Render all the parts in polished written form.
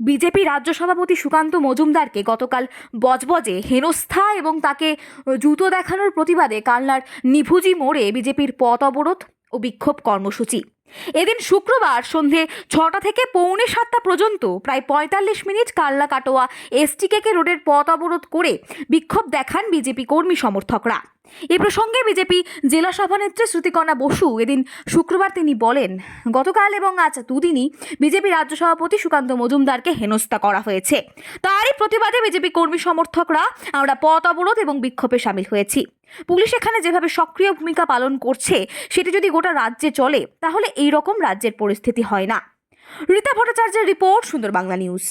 BJP রাজ্য সভাপতি সুকান্ত মজুমদারকে গতকাল বজবজে হেনস্থা এবং তাকে জুতো দেখানোর প্রতিবাদে কালনার নিভুজি মোড়ে বিজেপির পথ অবরোধ ও বিক্ষোভ কর্মসূচি। এদিন শুক্রবার সন্ধে 6টা থেকে পৌনে 7টা পর্যন্ত প্রায় 45 মিনিট কালনা কাটোয়া এসটিকেকে রোডের পথ অবরোধ করে বিক্ষোভ দেখান বিজেপি কর্মী সমর্থকরা। এ প্রসঙ্গে বিজেপি জেলা সভানেত্রী শ্রুতিকণা বসু এদিন শুক্রবার তিনি বলেন, গতকাল এবং আজ দুদিনই বিজেপি রাজ্য সভাপতি সুকান্ত মজুমদারকে হেনস্থা করা হয়েছে। তারই প্রতিবাদে বিজেপি কর্মী সমর্থকরা আমরা পথ অবরোধ এবং বিক্ষোভে সামিল হয়েছি। পুলিশ এখানে যেভাবে সক্রিয় ভূমিকা পালন করছে সেটি যদি গোটা রাজ্যে চলে তাহলে এই রকম রাজ্যের পরিস্থিতি হয় না। রীতা ভট্টাচার্যের রিপোর্ট, সুন্দর বাংলা নিউজ।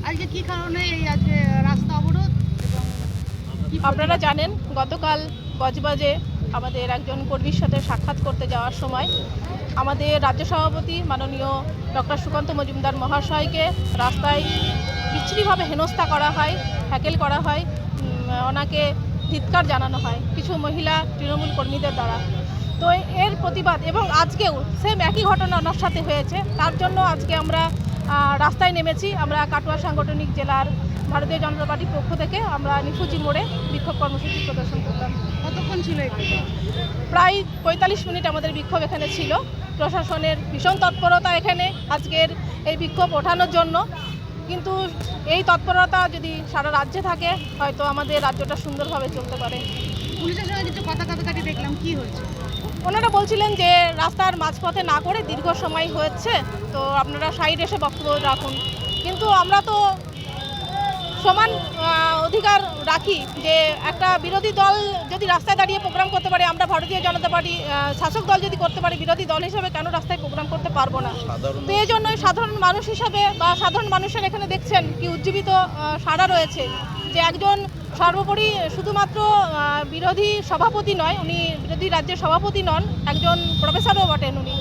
আজকে কি কারণে এই আজকে রাস্তা অবরোধ? আপনারা জানেন, গতকাল বজবজে আমাদের একজন কর্মীর সাথে সাক্ষাৎ করতে যাওয়ার সময় আমাদের রাজ্য সভাপতি মাননীয় ডক্টর সুকান্ত মজুমদার মহাশয়কে রাস্তায় বিচ্ছিরিভাবে হেনস্থা করা হয়, হ্যাকেল করা হয়, ওনাকে ধিক্কার জানানো হয় কিছু মহিলা তৃণমূল কর্মীদের দ্বারা। তো এর প্রতিবাদ এবং আজকেও সেম একই ঘটনা ওনার সাথে হয়েছে, তার জন্য আজকে আমরা রাস্তায় নেমেছি। আমরা কাটোয়া সাংগঠনিক জেলার ভারতীয় জনতা পার্টির পক্ষ থেকে আমরা নিফুজি মোড়ে বিক্ষোভ কর্মসূচি প্রদর্শন করলাম। কতক্ষণ ছিল এখানে? প্রায় 45 মিনিট আমাদের বিক্ষোভ এখানে ছিল। প্রশাসনের ভীষণ তৎপরতা এখানে আজকের এই বিক্ষোভ ওঠানোর জন্য, কিন্তু এই তৎপরতা যদি সারা রাজ্যে থাকে হয়তো আমাদের রাজ্যটা সুন্দরভাবে চলতে পারে। পুলিশের সঙ্গে কিছু কথা কাটাকাটি দেখলাম, কি হয়েছে? ওনারা বলছিলেন যে রাস্তার মাঝপথে না করে দীর্ঘ সময় হচ্ছে, তো আপনারা সাইড এসে বক্তব্য রাখুন। কিন্তু আমরা তো সমান অধিকার রাখি যে একটা বিরোধী দল যদি রাস্তায় দাঁড়িয়ে প্রোগ্রাম করতে পারে, আমরা ভারতীয় জনতা পার্টি শাসক দল যদি করতে পারে, বিরোধী দল হিসেবে কেন রাস্তায় প্রোগ্রাম করতে পারবো না? তো এই জন্যই সাধারণ মানুষ হিসাবে বা সাধারণ মানুষের এখানে দেখছেন কি উজ্জীবিত সাড়া রয়েছে যে একজন সর্বোপরি শুধুমাত্র বিরোধী সভাপতি নয়, উনি বিরোধী রাজ্যের সভাপতি নন, একজন প্রফেসরও বটেন উনি।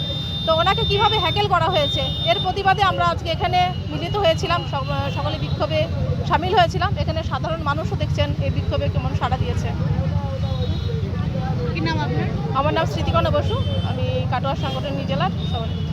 তো ওনাকে কীভাবে হ্যাকেল করা হয়েছে এর প্রতিবাদে আমরা আজকে এখানে মিলিত হয়েছিলাম, সকলে বিক্ষোভে সামিল হয়েছিলাম। এখানে সাধারণ মানুষও দেখছেন এই বিক্ষোভে কেমন সাড়া দিয়েছে। কি নাম আপনার? আমার নাম শ্রুতিকণা বসু, আমি কাটোয়া সাংগঠনিক জেলার সভাপতি।